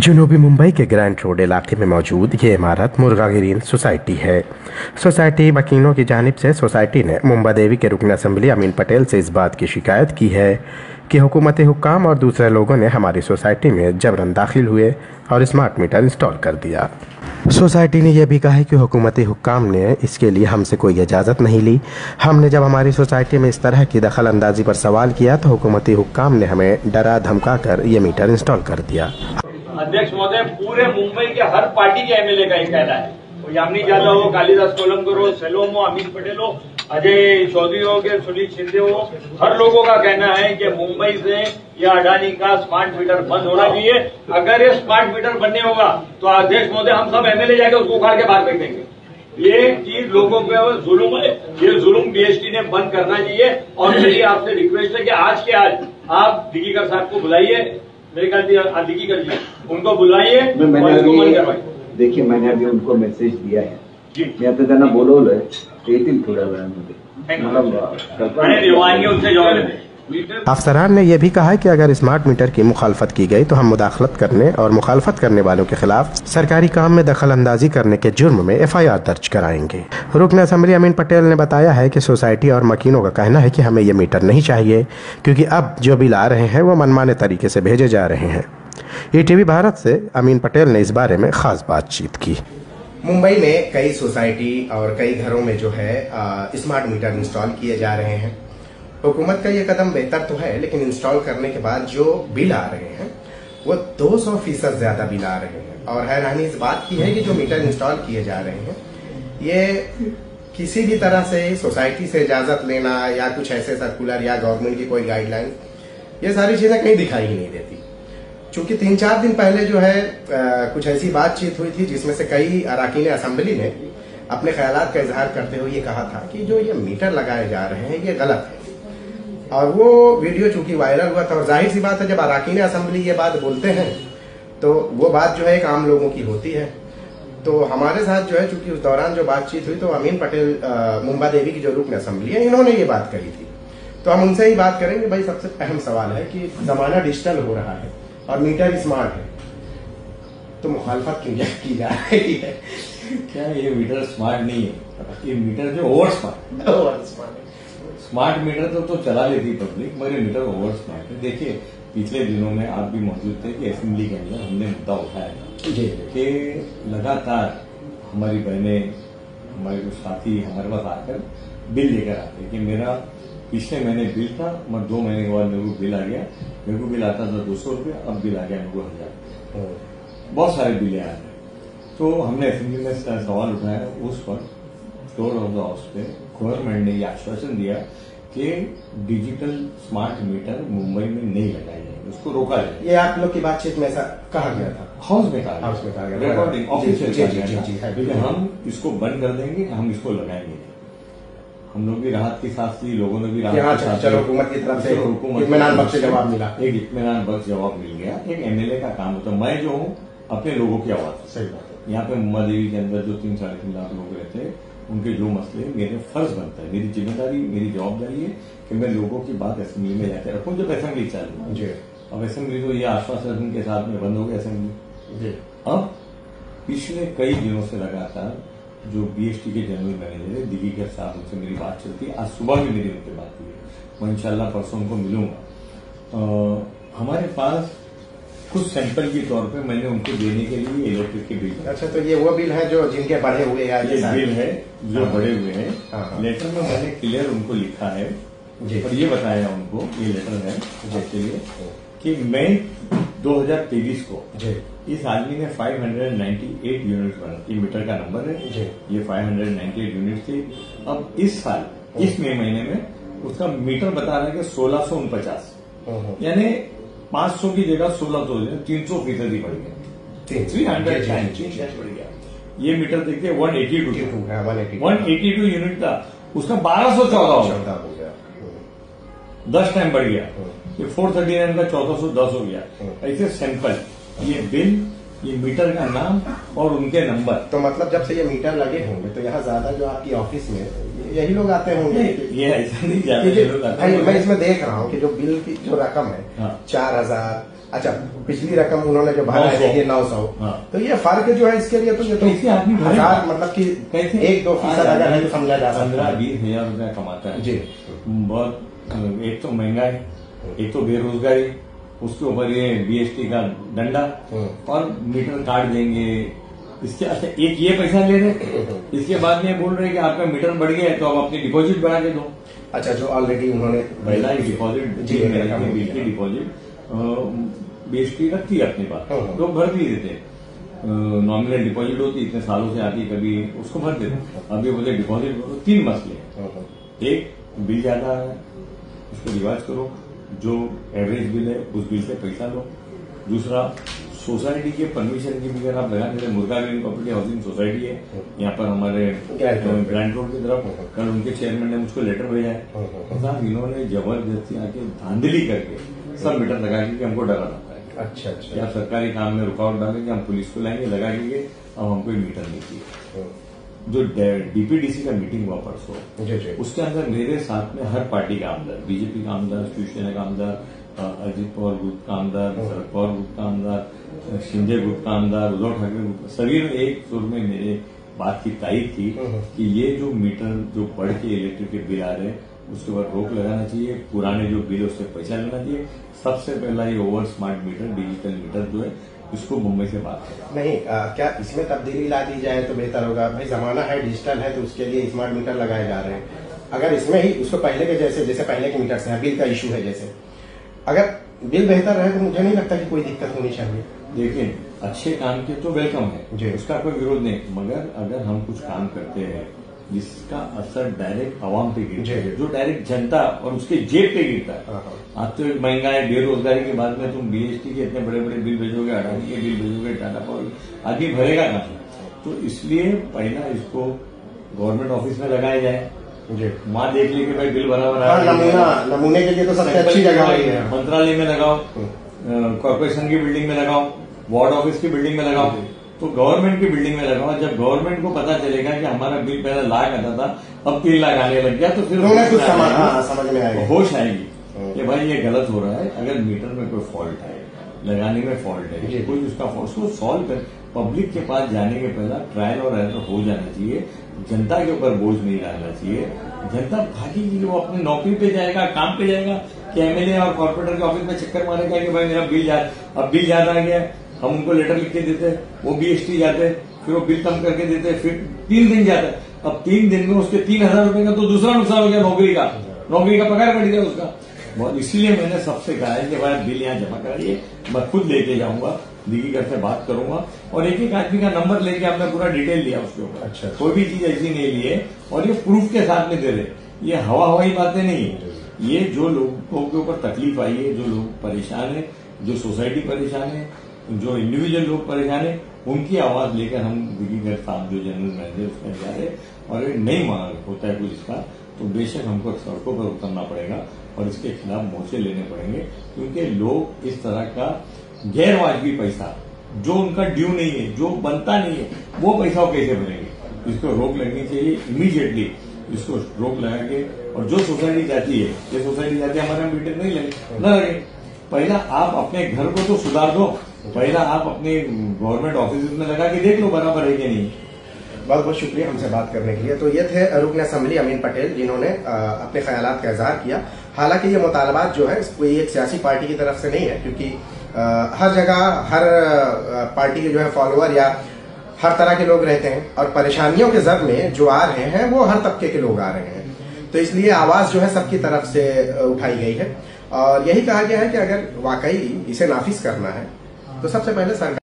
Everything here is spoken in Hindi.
जनूबी मुंबई के ग्रैंड रोड इलाके में मौजूद ये इमारत मुर्गा ग्रीन सोसाइटी है। सोसाइटी वकीलों की जानिब से सोसाइटी ने मुंबा देवी के रुकन असम्बली अमीन पटेल से इस बात की शिकायत की है कि हुकूमत हुक्काम और दूसरे लोगों ने हमारी सोसाइटी में जबरन दाखिल हुए और स्मार्ट मीटर इंस्टॉल कर दिया। सोसाइटी ने यह भी कहा है कि हुकूमत हुक्काम ने इसके लिए हमसे कोई इजाज़त नहीं ली। हमने जब हमारी सोसाइटी में इस तरह की दखल अंदाजी पर सवाल किया तो हुकूमत हुक्काम ने हमें डरा धमका कर ये मीटर इंस्टॉल कर दिया। अध्यक्ष महोदय, पूरे मुंबई के हर पार्टी के एमएलए का ये कहना है, यामिनी यादव हो, कालिदास कोलंबकर हो, सेलोम हो, अमीन पटेल हो, अजय चौधरी हो, सुनील शिंदे हो, हर लोगों का कहना है कि मुंबई से या अडानी का स्मार्ट मीटर बंद होना चाहिए। अगर ये स्मार्ट मीटर बनने होगा तो अध्यक्ष महोदय हम सब एमएलए जाके उसको उखाड़ के बाहर फेंक देंगे। ये चीज लोगों पे जुल्म है, ये जुल्म बीएसटी ने बंद करना चाहिए। और मेरी आपसे रिक्वेस्ट है कि आज के आज आप दिगीकर साहब को बुलाइए, मेरे ख्याल से दिगीकर जी उनको बुलाइए और इसको बंद करवाइए। देखिए, मैंने अभी उनको मैसेज दिया है मी आता त्यांना बोलवलंय, येतील थोड्या वेळामध्ये। अफसरान ने यह भी कहा है कि अगर स्मार्ट मीटर की मुखालफत की गई तो हम मुदाखलत करने और मुखालफत करने वालों के खिलाफ सरकारी काम में दखल अंदाजी करने के जुर्म में FIR दर्ज कराएंगे। रुकन असम्बली अमीन पटेल ने बताया है कि सोसाइटी और मकीनों का कहना है कि हमें ये मीटर नहीं चाहिए क्योंकि अब जो बिल आ रहे हैं वो मनमाने तरीके से भेजे जा रहे हैं। ETV भारत से अमीन पटेल ने इस बारे में खास बातचीत की। मुंबई में कई सोसाइटी और कई घरों में जो है स्मार्ट मीटर इंस्टॉल किए जा रहे हैं। हुकूमत का ये कदम बेहतर तो है, लेकिन इंस्टॉल करने के बाद जो बिल आ रहे हैं वो 200% ज्यादा बिल आ रहे हैं। और हैरानी इस बात की है कि जो मीटर इंस्टॉल किए जा रहे हैं ये किसी भी तरह से सोसाइटी से इजाजत लेना या कुछ ऐसे सर्कुलर या गवर्नमेंट की कोई गाइडलाइन, ये सारी चीजें कहीं दिखाई ही नहीं देती। चूंकि 3-4 दिन पहले जो है कुछ ऐसी बातचीत हुई थी जिसमें से कई अरकान असेंबली ने अपने ख्यालात का इजहार करते हुए ये कहा था कि जो ये मीटर लगाए जा रहे हैं ये गलत है। और वो वीडियो चूंकि वायरल हुआ था, और जाहिर सी बात है जब अरकान असेंबली ये बात बोलते हैं तो वो बात जो है एक आम लोगों की होती है। तो हमारे साथ जो है चूंकि उस दौरान जो बातचीत हुई तो अमीन पटेल मुंबा देवी की जो रुकन असेंबली है इन्होंने ये बात कही थी। तो हम उनसे ही बात करेंगे। भाई, सबसे अहम सवाल है कि जमाना डिजिटल हो रहा है और मीटर स्मार्ट है, तो मुखालफत क्यों की जा रही है? क्या ये मीटर स्मार्ट नहीं है? ये मीटर जो ओवर स्मार्ट स्मार्ट मीटर तो चला लेती पब्लिक, मगर मीटर ओवर स्मार्ट है। देखिए, पिछले दिनों में आप भी मौजूद थे कि असेंबली के अंदर हमने मुद्दा उठाया कि लगातार हमारी बहनें, हमारे कुछ साथी हमारे पास आकर बिल लेकर आते कि मेरा पिछले महीने बिल था, मगर 2 महीने के बाद मेरे को बिल आ गया। मेरे को बिल आता था 200 रुपया, अब बिल आ गया मेरे को 1000। बहुत सारे बिल आ रहे। तो हमने असेंबली में सवाल उठाया, उस पर फ्लोर ऑफ द हाउस पे गवर्नमेंट ने यह आश्वासन दिया कि डिजिटल स्मार्ट मीटर मुंबई में नहीं लगाए जाएंगे, उसको रोका जाएगा। ये आप लोग की बातचीत में ऐसा कहा गया था? हाउस में कहा गया, रिकॉर्डिंग ऑफिशियल, हम इसको बंद कर देंगे, हम इसको लगाएंगे। हम लोग भी राहत की सांस ली, लोगों ने भी राहत की सांस। चलो, हुकूमत की तरफ से इत्मीनान बख्श जवाब मिला, एक इत्मीनान बख्श जवाब मिल गया। एक MLA का काम होता है, मैं जो हूँ अपने लोगों की आवाज। सही बात है। यहाँ पे मुंबा देवी के अंदर जो 3-3.5 लाख लोग रहते हैं, उनके जो मसले मेरे फर्ज बनता है, मेरी जिम्मेदारी, मेरी जवाबदारी है कि मैं लोगों की बात असेंबली में जाके रखूं जब असेंबली चालू है। अब असेंबली तो ये आश्वासन के साथ में बंद हो गई असेंबली। अब पिछले कई दिनों से लगातार जो BST के जनरल मैनेजर है दिगीकर साहब, उनसे मेरी बात चलती है। आज सुबह भी मेरी उनसे बात हुई है, मैं इंशाल्लाह परसों उनको मिलूंगा। हमारे पास कुछ सैंपल के तौर पे मैंने उनको देने के लिए इलेक्ट्रिक के बिल। अच्छा, तो ये वो बिल है जो जिनके बढ़े हुए हैं? ये बिल है जो बढ़े हुए हैं। लेटर में मैंने क्लियर उनको लिखा है और ये बताया उनको, ये लेटर है जिसके लिए कि मई 2023 को इस आदमी ने 598 यूनिट बना। ये मीटर का नंबर है, ये 598 यूनिट थी। अब इस साल इस मई महीने में उसका मीटर बता रहा है कि 1649, यानी 500 की जगह 1600, 300% बढ़ गया। 300 बढ़ गया। ये मीटर देखिए 182 यूनिट था, उसका 1214 हो गया, 10 टाइम बढ़ गया। ये 439 का 1410 हो गया। ऐसे सैंपल, ये बिल, ये मीटर का नाम और उनके नंबर। तो मतलब जब से ये मीटर लगे होंगे तो यहाँ ज्यादा जो आपकी ऑफिस में यही लोग आते होंगे? ये ऐसा नहीं, ज्यादा लोग आते हैं। मैं इसमें देख रहा हूँ कि जो बिल की जो रकम है 4000, अच्छा, पिछली रकम उन्होंने जो भरा है 900, तो ये फर्क जो है इसके लिए तो ये तो आदमी हजार मतलब कि 1-2% अगर है तो समझा जा सकता है। 15-20 हजार रुपया कमाता है जी, बहुत। एक तो महंगाई, एक तो बेरोजगारी, उसके ऊपर ये बीएसटी का डंडा और मीटर काट देंगे। इसके अच्छा एक ये पैसा ले रहे, इसके बाद में बोल रहे कि आपका मीटर बढ़ गया है तो आप अपनी डिपॉजिट बढ़ा के दो। अच्छा, जो ऑलरेडी उन्होंने पहला डिपॉजिट बिल की डिपॉजिट बीएसटी रखती है अपने पास, लोग भर भी देते। नॉमिनल डिपॉजिट होती इतने सालों से आती, कभी उसको भर देते। अभी बोले डिपॉजिट करो, 3 मसले। एक, बिल ज्यादा है, उसको रिवाइज करो, जो एवरेज बिल है उस बिल से पैसा लो। दूसरा, सोसाइटी के परमिशन की भी अगर आप लगा देते, मुर्गा ग्रीन कॉपरेटिव हाउसिंग सोसाइटी है यहाँ पर हमारे ग्रैंड रोड की तरफ, कल उनके चेयरमैन ने मुझको लेटर भेजा है। साहब इन्होंने जबरदस्ती आके धांधली करके सब मीटर लगा के हमको डरा रखा है। अच्छा अच्छा, या सरकारी काम में रुकावट डालेंगे, हम पुलिस को लाएंगे, लगा के अब हमको मीटर नहीं चाहिए। जो डीपीडीसी का मीटिंग हुआ परसों, उसके अंदर मेरे साथ में हर पार्टी का आमदार, बीजेपी का आमदार, शिवसेना का आमदार, अजित पवार ग्रुप का आमदार, शरद पवार ग्रुप का आमदार, शिंदे ग्रुप का आमदार, उद्धव ठाकरे ग्रुप, सभी ने एक सुर में मेरे बात की तारीफ की कि ये जो मीटर जो बढ़ के इलेक्ट्रिक के बिल आ रहे हैं उसके ऊपर रोक लगाना चाहिए, पुराने जो बिल उससे पैसा लेना चाहिए। सबसे पहला ये over smart meter, digital meter जो है, इसको मुंबई से बात करें। नहीं, क्या इसमें तब्दीली ला दी जाए तो बेहतर होगा? भाई जमाना है डिजिटल है, तो उसके लिए स्मार्ट मीटर लगाए जा रहे हैं। अगर इसमें ही उसको पहले के जैसे पहले के मीटर से बिल का इशू है, जैसे अगर बिल बेहतर रहे तो मुझे नहीं लगता कि कोई दिक्कत होनी चाहिए। देखिए, अच्छे काम के तो वेलकम है, उसका कोई विरोध नहीं, मगर अगर हम कुछ काम करते हैं जिसका असर डायरेक्ट आवाम पे गिरता है, जो डायरेक्ट जनता और उसके जेब पे गिरता है। आज तो महंगाई, बेरोजगारी के बाद में तुम बीएसटी के इतने बड़े बड़े बिल भेजोगे, अडानी के बिल भेजोगे, टाटा पावर, आदमी भरेगा कहाँ? तो इसलिए पहला इसको गवर्नमेंट ऑफिस में लगाया जाए, वहां देख ली कि भाई बिल बराबर नमूने के लिए तो सबसे अच्छी जगह है। मंत्रालय में लगाओ, कॉर्पोरेशन की बिल्डिंग में लगाओ, वार्ड ऑफिस की बिल्डिंग में लगाओ, तो गवर्नमेंट की बिल्डिंग में लगाओ। जब गवर्नमेंट को पता चलेगा कि हमारा बिल पहले लाख आता था, अब 3 लाख आने लग गया, तो फिर समझ में आएगा, होश आएगी कि भाई ये गलत हो रहा है। अगर मीटर में कोई फॉल्ट है, लगाने में फॉल्ट है, कोई उसका उसको सॉल्व कर, पब्लिक के पास जाने के पहला ट्रायल और एरर हो जाना चाहिए। जनता के ऊपर बोझ नहीं डालना चाहिए। जनता भागेगी, वो अपनी नौकरी पे जाएगा, काम पे जाएगा, कि एमएलए और कॉर्पोरेटर के ऑफिस में चक्कर मारेगा कि भाई मेरा बिल अब बिल ज्यादा आ गया, हम उनको लेटर लिख के देते, वो बीएसटी जाते, फिर वो बिल कम करके देते, फिर 3 दिन जाता है। अब 3 दिन में उसके 3000 रुपए का तो दूसरा नुकसान हो गया, नौकरी का पगार बढ़ गया उसका। बहुत इसीलिए मैंने सबसे कहा है कि भाई बिल यहाँ जमा कराइए, मैं खुद लेके जाऊंगा, दीदीगर से बात करूंगा, और एक एक आदमी का नंबर लेके आपने पूरा डिटेल लिया उसके ऊपर। अच्छा, कोई भी चीज ऐसी नहीं ली है, और ये प्रूफ के साथ में दे रहे, ये हवाई बातें नहीं है। ये जो लोगों के ऊपर तकलीफ आई है, जो लोग परेशान है, जो सोसाइटी परेशान है, जो इंडिविजुअल लोग परेशान है, उनकी आवाज लेकर हम दीदीगर साहब जो जनरल मैनेजर उसमें जा रहे, और अगर नहीं मांग होता है कुछ इसका, तो बेशक हमको सड़कों पर उतरना पड़ेगा और इसके खिलाफ मोर्चे लेने पड़ेंगे, क्योंकि लोग इस तरह का गैर वाजबी पैसा जो उनका ड्यू नहीं है, जो बनता नहीं है, वो पैसा वो कैसे भरेंगे। इसको रोक लगनी चाहिए इमीडिएटली, इसको रोक लगा के, और जो सोसाइटी चाहती है, ये सोसाइटी चाहती है हमारा मीटर नहीं लगे, न लगे, पहला आप अपने घर को तो सुधार दो, पहला आप अपने गवर्नमेंट ऑफिस में लगा के देख लो बराबर है कि नहीं। बहुत बहुत शुक्रिया हमसे बात करने के लिए। तो ये थे रुकन असेंबली अमीन पटेल, जिन्होंने अपने ख्यालात का इजहार किया। हालांकि ये मुतालबात जो है कोई एक सियासी पार्टी की तरफ से नहीं है, क्योंकि हर जगह हर पार्टी के जो है फॉलोअर या हर तरह के लोग रहते हैं, और परेशानियों के जद में जो आ रहे हैं वो हर तबके के लोग आ रहे हैं, तो इसलिए आवाज जो है सबकी तरफ से उठाई गई है। और यही कहा गया है कि अगर वाकई इसे नाफिज करना है तो सबसे पहले सरकार